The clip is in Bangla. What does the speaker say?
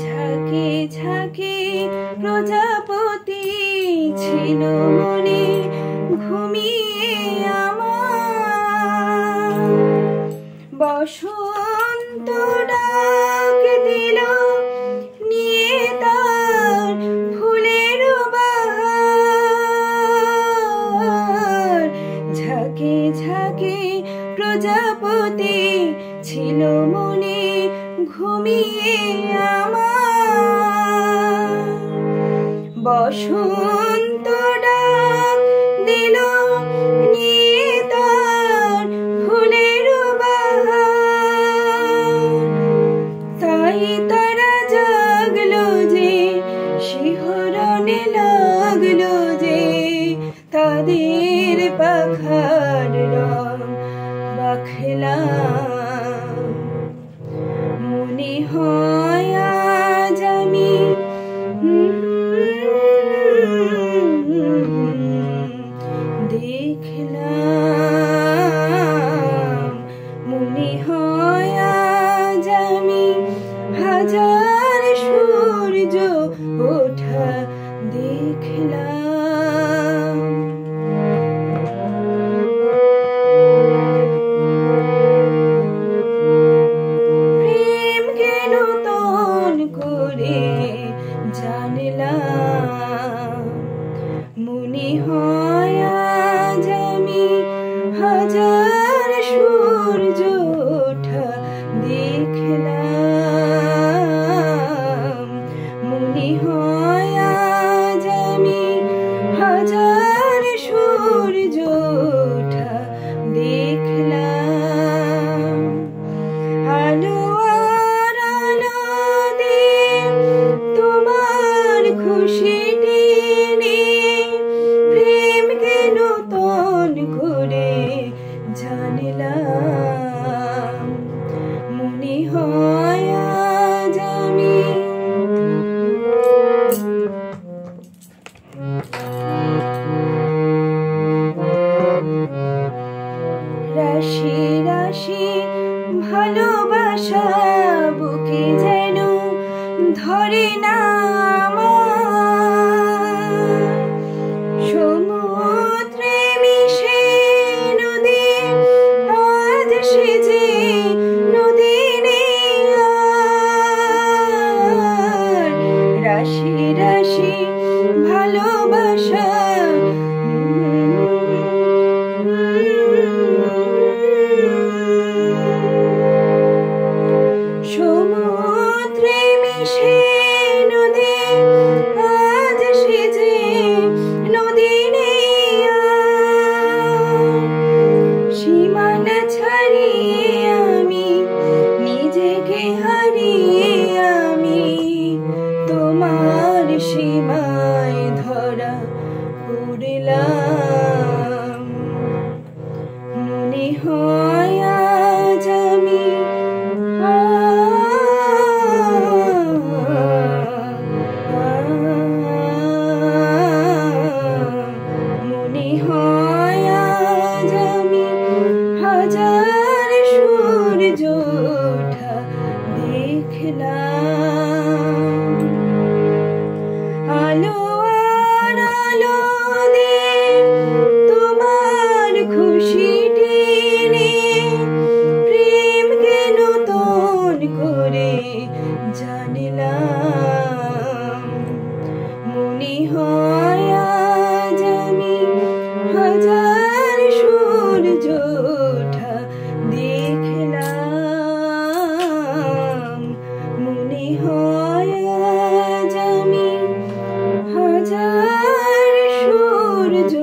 ঝাঁকে ঝাঁকে প্রজাপতি ছিল মনে ঘুমিয়ে আমার। বসন্ত ডাক দিল নিয়ে তার ফুলের বাহার। ঝাঁকে ঝাঁকে প্রজাপতি ছিল মনে ঘুমিয়ে আমার। বসন্ত ডাক দিল নিয়ে তার ফুলের বাহার। তাই তারা জাগলো যে শিহরণে লাগলো যে তাদের পাখার রং বাখলা। মনে হয় আজ আমি দেখলাম। মনে হয় আজ আমি হাজার সূর্য ওঠা দেখলাম। প্রেমকে নতুন করে জানলাম। মনে হয় আজ আমি হাজার সূর্য ওঠা দেখলাম। মনে হয় আজ আমি হাজার সূর্য ওঠা দেখলাম। আলো আর আলো দিয়ে তোমার খুশিটি নিয়ে প্রেমকে নতুন করে জানলাম। মনে হয় আজ আমি রাশি রাশি ভালোবাসা বুকে যেন ধরে না আমার। সমুদ্রে মিশে নদী আজ সেজে নদী নেই আর। রাশি রাশি ভালোবাসা সমুদ্রে মিশে নদী আজ সেজে নদী নেই আর। সীমানা ছাড়িয়ে আমি নিজেকে হারিয়ে আমি তোমার সীমায় ধরা পড়লাম। মনে হয় আজ আমি মনে হয় আজ আমি হাজার সূর্য ওঠা দেখলাম। আলো আর আলো দিয়ে তোমার খুশিটি নিয়ে প্রেমকে নতুন করে জানলাম। মনে হয় আজ আমি হাজার সূর্য ওঠা দেখলাম। মনে হয় আজ আমি হাজার সূর্য